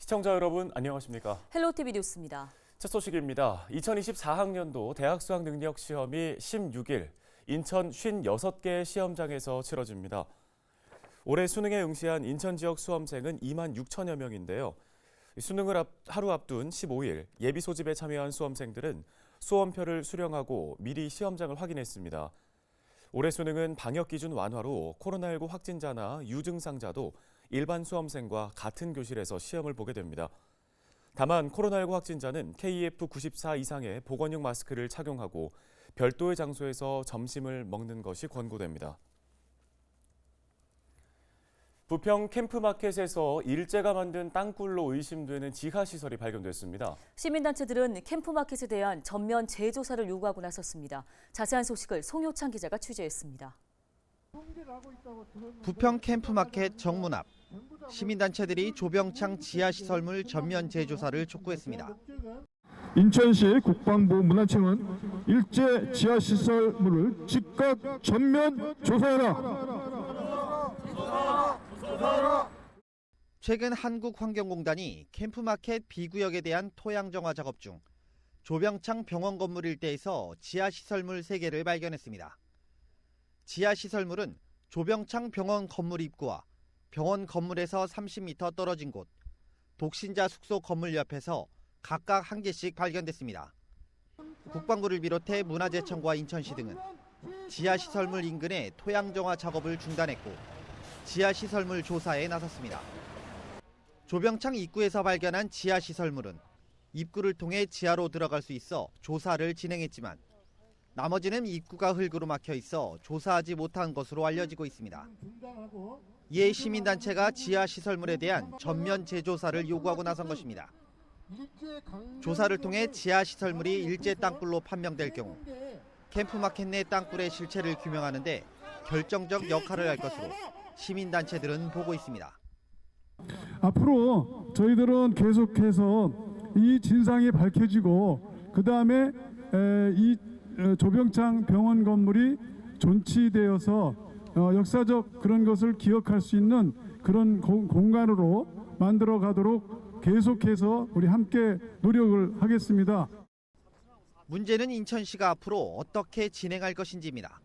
시청자 여러분 안녕하십니까? 헬로티비 뉴스입니다. 첫 소식입니다. 2024학년도 대학 수학 능력 시험이 16일 인천 56개의 시험장에서 치러집니다. 올해 수능에 응시한 인천 지역 수험생은 2만 6천여 명인데요. 수능을 하루 앞둔 15일 예비 소집에 참여한 수험생들은 수험표를 수령하고 미리 시험장을 확인했습니다. 올해 수능은 방역 기준 완화로 코로나19 확진자나 유증상자도 일반 수험생과 같은 교실에서 시험을 보게 됩니다. 다만 코로나19 확진자는 KF94 이상의 보건용 마스크를 착용하고 별도의 장소에서 점심을 먹는 것이 권고됩니다. 부평 캠프마켓에서 일제가 만든 땅굴로 의심되는 지하시설이 발견됐습니다. 시민단체들은 캠프마켓에 대한 전면 재조사를 요구하고 나섰습니다. 자세한 소식을 송효창 기자가 취재했습니다. 부평 캠프마켓 정문 앞. 시민단체들이 조병창 지하시설물 전면 재조사를 촉구했습니다. 인천시 국방부 문화청은 일제 지하시설물을 즉각 전면 조사해라. 최근 한국환경공단이 캠프마켓 B구역에 대한 토양정화 작업 중 조병창 병원 건물 일대에서 지하시설물 3개를 발견했습니다. 지하시설물은 조병창 병원 건물 입구와 병원 건물에서 30m 떨어진 곳, 독신자 숙소 건물 옆에서 각각 1개씩 발견됐습니다. 국방부를 비롯해 문화재청과 인천시 등은 지하시설물 인근의 토양정화 작업을 중단했고 지하시설물 조사에 나섰습니다. 조병창 입구에서 발견한 지하시설물은 입구를 통해 지하로 들어갈 수 있어 조사를 진행했지만 나머지는 입구가 흙으로 막혀 있어 조사하지 못한 것으로 알려지고 있습니다. 이에 시민단체가 지하시설물에 대한 전면 재조사를 요구하고 나선 것입니다. 조사를 통해 지하시설물이 일제 땅굴로 판명될 경우 캠프마켓 내 땅굴의 실체를 규명하는 데 결정적 역할을 할 것으로 시민단체들은 보고 있습니다. 앞으로 저희들은 계속해서 이 진상이 밝혀지고 그다음에 이 조병창 병원 건물이 존치되어서 역사적 그런 것을 기억할 수 있는 그런 공간으로 만들어 가도록 계속해서 우리 함께 노력을 하겠습니다. 문제는 인천시가 앞으로 어떻게 진행할 것인지입니다.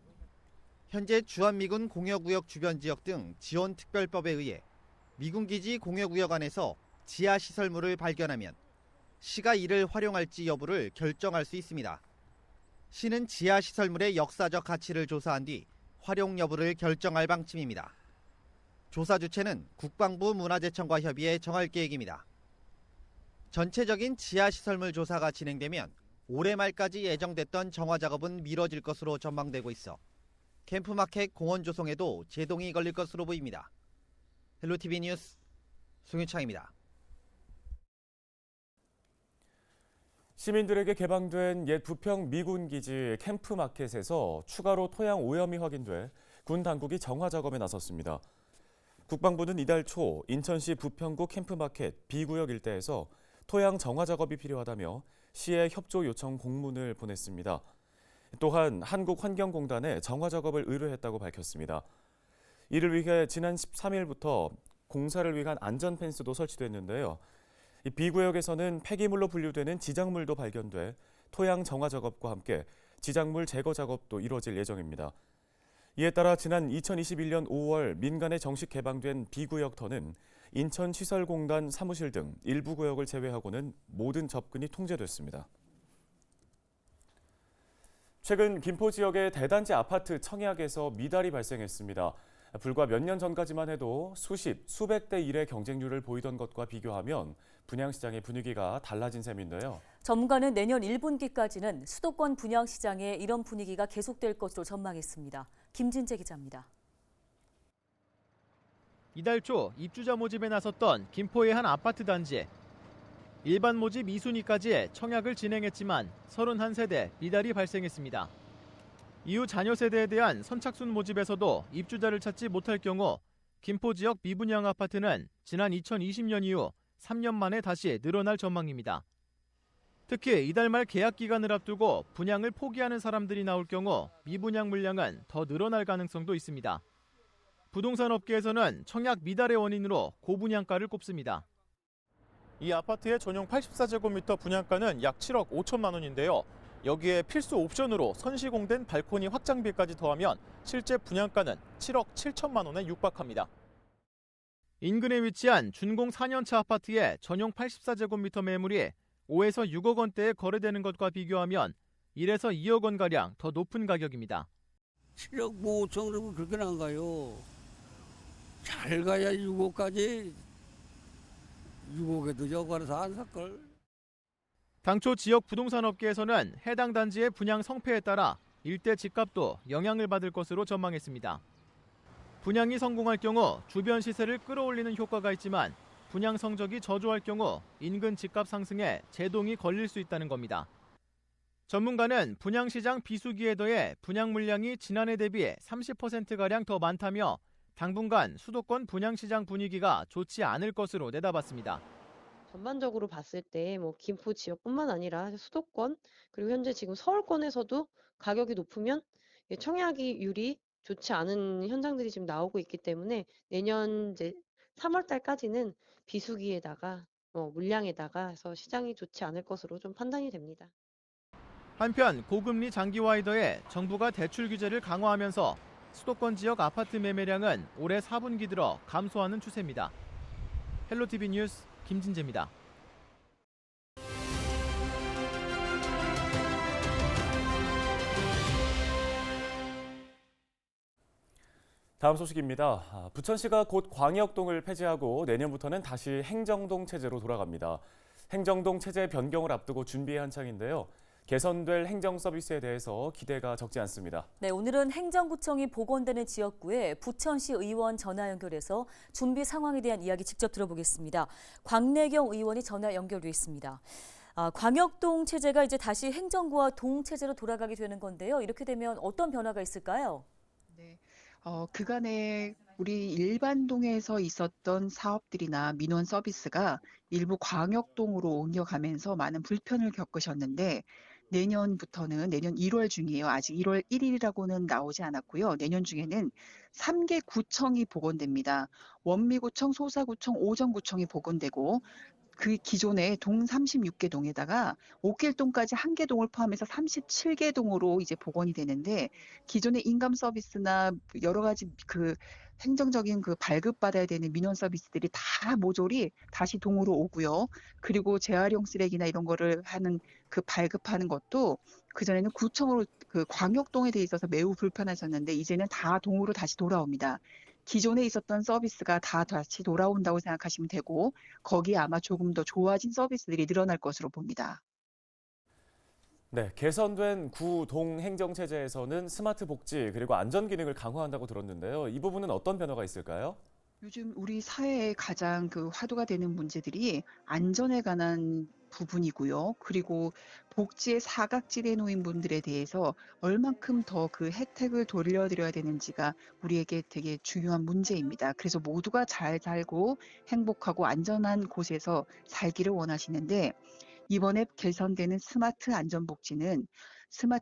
현재 주한미군 공여구역 주변 지역 등 지원특별법에 의해 미군기지 공여구역 안에서 지하시설물을 발견하면 시가 이를 활용할지 여부를 결정할 수 있습니다. 시는 지하시설물의 역사적 가치를 조사한 뒤 활용 여부를 결정할 방침입니다. 조사 주체는 국방부 문화재청과 협의해 정할 계획입니다. 전체적인 지하시설물 조사가 진행되면 올해 말까지 예정됐던 정화 작업은 미뤄질 것으로 전망되고 있어 캠프마켓 공원 조성에도 제동이 걸릴 것으로 보입니다. 헬로티비 뉴스 송유창입니다. 시민들에게 개방된 옛 부평 미군기지 캠프마켓에서 추가로 토양 오염이 확인돼 군 당국이 정화 작업에 나섰습니다. 국방부는 이달 초 인천시 부평구 캠프마켓 B구역 일대에서 토양 정화 작업이 필요하다며 시에 협조 요청 공문을 보냈습니다. 또한 한국환경공단에 정화 작업을 의뢰했다고 밝혔습니다. 이를 위해 지난 13일부터 공사를 위한 안전 펜스도 설치됐는데요. 이 B구역에서는 폐기물로 분류되는 지작물도 발견돼 토양 정화 작업과 함께 지작물 제거 작업도 이뤄질 예정입니다. 이에 따라 지난 2021년 5월 민간에 정식 개방된 B구역터는 인천시설공단 사무실 등 일부 구역을 제외하고는 모든 접근이 통제됐습니다. 최근 김포 지역의 대단지 아파트 청약에서 미달이 발생했습니다. 불과 몇 년 전까지만 해도 수십, 수백 대 1의 경쟁률을 보이던 것과 비교하면 분양시장의 분위기가 달라진 셈인데요. 전문가는 내년 1분기까지는 수도권 분양시장에 이런 분위기가 계속될 것으로 전망했습니다. 김진재 기자입니다. 이달 초 입주자 모집에 나섰던 김포의 한 아파트 단지. 일반 모집 2순위까지 청약을 진행했지만 31세대 미달이 발생했습니다. 이후 자녀 세대에 대한 선착순 모집에서도 입주자를 찾지 못할 경우 김포 지역 미분양 아파트는 지난 2020년 이후 3년 만에 다시 늘어날 전망입니다. 특히 이달 말 계약 기간을 앞두고 분양을 포기하는 사람들이 나올 경우 미분양 물량은 더 늘어날 가능성도 있습니다. 부동산 업계에서는 청약 미달의 원인으로 고분양가를 꼽습니다. 이 아파트의 전용 84제곱미터 분양가는 약 7억 5천만 원인데요. 여기에 필수 옵션으로 선시공된 발코니 확장비까지 더하면 실제 분양가는 7억 7천만 원에 육박합니다. 인근에 위치한 준공 4년차 아파트의 전용 84제곱미터 매물이 5에서 6억 원대에 거래되는 것과 비교하면 1에서 2억 원가량 더 높은 가격입니다. 7억 뭐 5천 그러면 그렇게는 안 가요. 잘 가야 6억까지. 6억에도 여관에서 안 살걸. 당초 지역 부동산 업계에서는 해당 단지의 분양 성패에 따라 일대 집값도 영향을 받을 것으로 전망했습니다. 분양이 성공할 경우 주변 시세를 끌어올리는 효과가 있지만 분양 성적이 저조할 경우 인근 집값 상승에 제동이 걸릴 수 있다는 겁니다. 전문가는 분양시장 비수기에 더해 분양 물량이 지난해 대비 30%가량 더 많다며 당분간 수도권 분양시장 분위기가 좋지 않을 것으로 내다봤습니다. 전반적으로 봤을 때 뭐 김포 지역뿐만 아니라 수도권 그리고 현재 지금 서울권에서도 가격이 높으면 청약이율이 좋지 않은 현상들이 지금 나오고 있기 때문에 내년 이제 3월 달까지는 비수기에다가 물량에다가 해서 시장이 좋지 않을 것으로 좀 판단이 됩니다. 한편 고금리 장기화에 더해 정부가 대출 규제를 강화하면서 수도권 지역 아파트 매매량은 올해 4분기 들어 감소하는 추세입니다. 헬로티비 뉴스 김진재입니다. 다음 소식입니다. 부천시가 곧 광역동을 폐지하고 내년부터는 다시 행정동 체제로 돌아갑니다. 행정동 체제 변경을 앞두고 준비 한창인데요. 개선될 행정 서비스에 대해서 기대가 적지 않습니다. 네, 오늘은 행정구청이 복원되는 지역구에 부천시 의원 전화 연결해서 준비 상황에 대한 이야기 직접 들어보겠습니다. 광래경 의원이 전화 연결돼 있습니다. 광역동 체제가 이제 다시 행정구와 동 체제로 돌아가게 되는 건데요. 이렇게 되면 어떤 변화가 있을까요? 네, 그간에 우리 일반동에서 있었던 사업들이나 민원 서비스가 일부 광역동으로 옮겨가면서 많은 불편을 겪으셨는데 내년부터는 내년 1월 중이에요. 아직 1월 1일이라고는 나오지 않았고요. 내년 중에는 3개 구청이 복원됩니다. 원미구청, 소사구청, 오정구청이 복원되고 그 기존의 동 36개 동에다가 옥길동까지 1개 동을 포함해서 37개 동으로 이제 복원이 되는데 기존의 인감 서비스나 여러 가지 그 행정적인 그 발급받아야 되는 민원 서비스들이 다 모조리 다시 동으로 오고요. 그리고 재활용 쓰레기나 이런 거를 하는 그 발급하는 것도 그전에는 구청으로 그 광역동에 돼 있어서 매우 불편하셨는데 이제는 다 동으로 다시 돌아옵니다. 기존에 있었던 서비스가 다 다시 돌아온다고 생각하시면 되고 거기에 아마 조금 더 좋아진 서비스들이 늘어날 것으로 봅니다. 네, 개선된 구, 동 행정체제에서는 스마트 복지 그리고 안전 기능을 강화한다고 들었는데요. 이 부분은 어떤 변화가 있을까요? 요즘 우리 사회에 가장 그 화두가 되는 문제들이 안전에 관한 부분이고요. 그리고 복지의 사각지대에 놓인 분들에 대해서 얼만큼 더 그 혜택을 돌려드려야 되는지가 우리에게 되게 중요한 문제입니다. 그래서 모두가 잘 살고 행복하고 안전한 곳에서 살기를 원하시는데 이번에 개선되는 스마트 안전복지는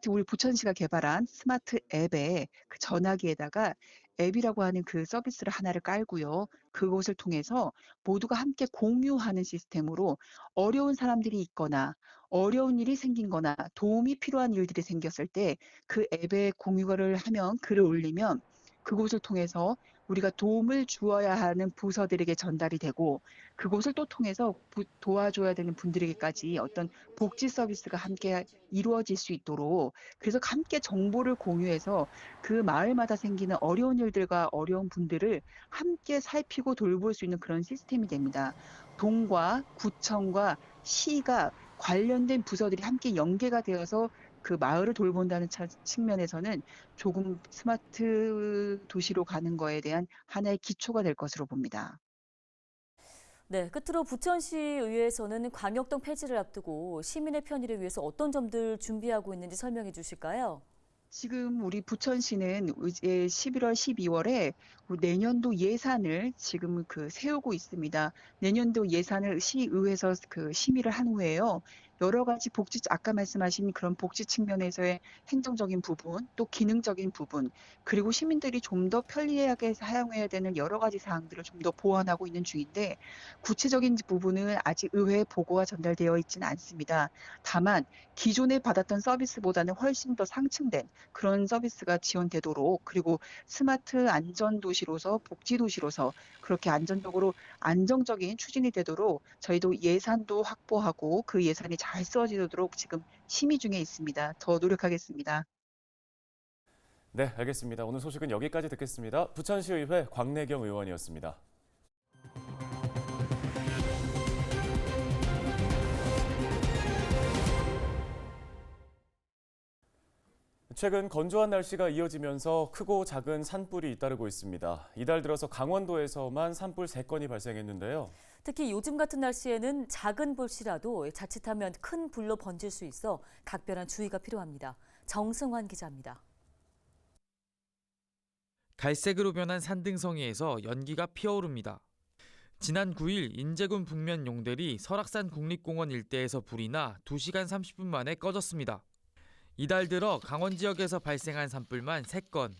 우리 부천시가 개발한 스마트 앱에 그 전화기에다가 앱이라고 하는 그 서비스를 하나를 깔고요. 그것을 통해서 모두가 함께 공유하는 시스템으로 어려운 사람들이 있거나 어려운 일이 생긴 거나 도움이 필요한 일들이 생겼을 때 그 앱에 공유를 하면 글을 올리면 그곳을 통해서 우리가 도움을 주어야 하는 부서들에게 전달이 되고 그곳을 또 통해서 도와줘야 되는 분들에게까지 어떤 복지 서비스가 함께 이루어질 수 있도록 그래서 함께 정보를 공유해서 그 마을마다 생기는 어려운 일들과 어려운 분들을 함께 살피고 돌볼 수 있는 그런 시스템이 됩니다. 동과 구청과 시가 관련된 부서들이 함께 연계가 되어서 그 마을을 돌본다는 측면에서는 조금 스마트 도시로 가는 거에 대한 하나의 기초가 될 것으로 봅니다. 네, 끝으로 부천시의회에서는 광역동 폐지를 앞두고 시민의 편의를 위해서 어떤 점들 준비하고 있는지 설명해 주실까요? 지금 우리 부천시는 이제 11월, 12월에 내년도 예산을 지금 세우고 있습니다. 내년도 예산을 시의회에서 그 심의를 한 후에요. 여러 가지 아까 말씀하신 그런 복지 측면에서의 행정적인 부분, 또 기능적인 부분, 그리고 시민들이 좀 더 편리하게 사용해야 되는 여러 가지 사항들을 좀 더 보완하고 있는 중인데 구체적인 부분은 아직 의회에 보고가 전달되어 있지는 않습니다. 다만 기존에 받았던 서비스보다는 훨씬 더 상층된 그런 서비스가 지원되도록, 그리고 스마트 안전도시로서 복지도시로서 그렇게 안정적인 추진이 되도록 저희도 예산도 확보하고 그 예산이 잘 쓰여지도록 지금 심의 중에 있습니다. 더 노력하겠습니다. 네, 알겠습니다. 오늘 소식은 여기까지 듣겠습니다. 부천시의회 광내경 의원이었습니다. 최근 건조한 날씨가 이어지면서 크고 작은 산불이 잇따르고 있습니다. 이달 들어서 강원도에서만 산불 3건이 발생했는데요. 특히 요즘 같은 날씨에는 작은 불씨라도 자칫하면 큰 불로 번질 수 있어 각별한 주의가 필요합니다. 정승환 기자입니다. 갈색으로 변한 산등성이에서 연기가 피어오릅니다. 지난 9일 인제군 북면 용들이 설악산 국립공원 일대에서 불이 나 2시간 30분 만에 꺼졌습니다. 이달 들어 강원 지역에서 발생한 산불만 3건,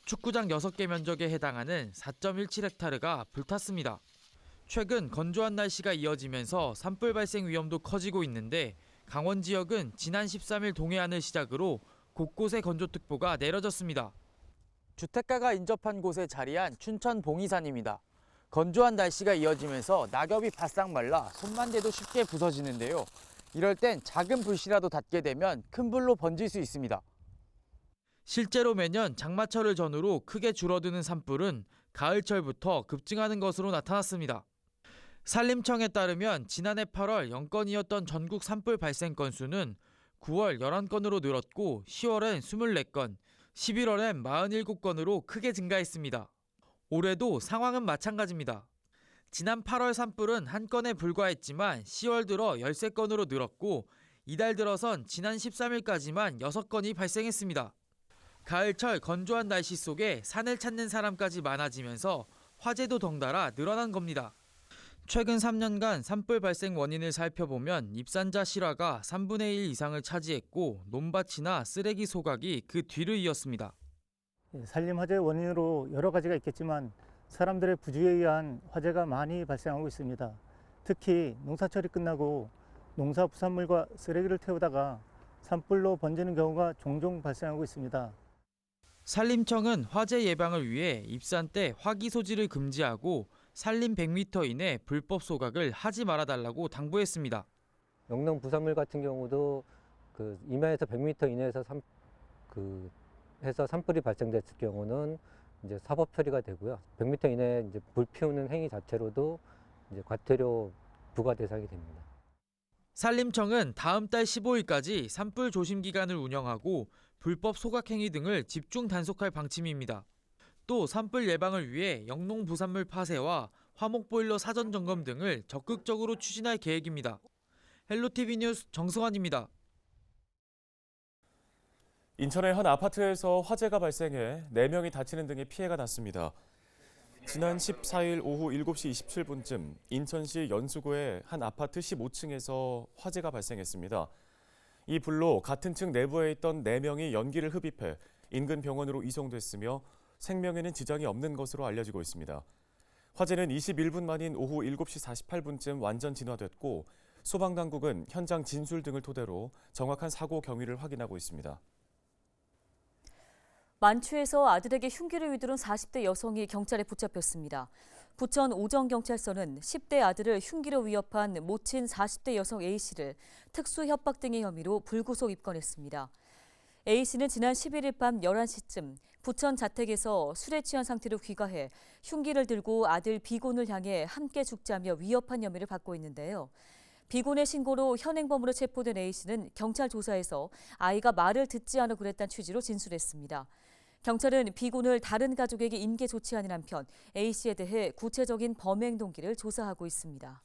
축구장 6개 면적에 해당하는 4.17헥타르가 불탔습니다. 최근 건조한 날씨가 이어지면서 산불 발생 위험도 커지고 있는데 강원 지역은 지난 13일 동해안을 시작으로 곳곳에 건조특보가 내려졌습니다. 주택가가 인접한 곳에 자리한 춘천 봉이산입니다. 건조한 날씨가 이어지면서 낙엽이 바싹 말라 손만 대도 쉽게 부서지는데요. 이럴 땐 작은 불씨라도 닿게 되면 큰 불로 번질 수 있습니다. 실제로 매년 장마철을 전후로 크게 줄어드는 산불은 가을철부터 급증하는 것으로 나타났습니다. 산림청에 따르면 지난해 8월 0건이었던 전국 산불 발생 건수는 9월 11건으로 늘었고 10월엔 24건, 11월엔 47건으로 크게 증가했습니다. 올해도 상황은 마찬가지입니다. 지난 8월 산불은 1건에 불과했지만 10월 들어 13건으로 늘었고 이달 들어선 지난 13일까지만 6건이 발생했습니다. 가을철 건조한 날씨 속에 산을 찾는 사람까지 많아지면서 화재도 덩달아 늘어난 겁니다. 최근 3년간 산불 발생 원인을 살펴보면 입산자 실화가 3분의 1 이상을 차지했고 논밭이나 쓰레기 소각이 그 뒤를 이었습니다. 산림 화재 원인으로 여러 가지가 있겠지만 사람들의 부주의에 의한 화재가 많이 발생하고 있습니다. 특히 농사철이 끝나고 농사 부산물과 쓰레기를 태우다가 산불로 번지는 경우가 종종 발생하고 있습니다. 산림청은 화재 예방을 위해 입산 때 화기 소지를 금지하고 산림 100m 이내 불법 소각을 하지 말아달라고 당부했습니다. 영농 부산물 같은 경우도 임야에서 100m 이내에서 해서 산불이 발생됐을 경우는 이제 사법 처리가 되고요. 100m 이내에 이제 불 피우는 행위 자체로도 이제 과태료 부과 대상이 됩니다. 산림청은 다음 달 15일까지 산불 조심 기간을 운영하고 불법 소각 행위 등을 집중 단속할 방침입니다. 또 산불 예방을 위해 영농 부산물 파쇄와 화목 보일러 사전 점검 등을 적극적으로 추진할 계획입니다. 헬로티비 뉴스 정승환입니다. 인천의 한 아파트에서 화재가 발생해 4명이 다치는 등의 피해가 났습니다. 지난 14일 오후 7시 27분쯤 인천시 연수구의 한 아파트 15층에서 화재가 발생했습니다. 이 불로 같은 층 내부에 있던 4명이 연기를 흡입해 인근 병원으로 이송됐으며 생명에는 지장이 없는 것으로 알려지고 있습니다. 화재는 21분 만인 오후 7시 48분쯤 완전 진화됐고 소방당국은 현장 진술 등을 토대로 정확한 사고 경위를 확인하고 있습니다. 만취해서 아들에게 흉기를 휘두른 40대 여성이 경찰에 붙잡혔습니다. 부천 오정경찰서는 10대 아들을 흉기로 위협한 모친 40대 여성 A씨를 특수협박 등의 혐의로 불구속 입건했습니다. A씨는 지난 11일 밤 11시쯤 부천 자택에서 술에 취한 상태로 귀가해 흉기를 들고 아들 B군을 향해 함께 죽자며 위협한 혐의를 받고 있는데요. B군의 신고로 현행범으로 체포된 A씨는 경찰 조사에서 아이가 말을 듣지 않아 그랬다는 취지로 진술했습니다. 경찰은 B군을 다른 가족에게 인계 조치하는 한편 A씨에 대해 구체적인 범행 동기를 조사하고 있습니다.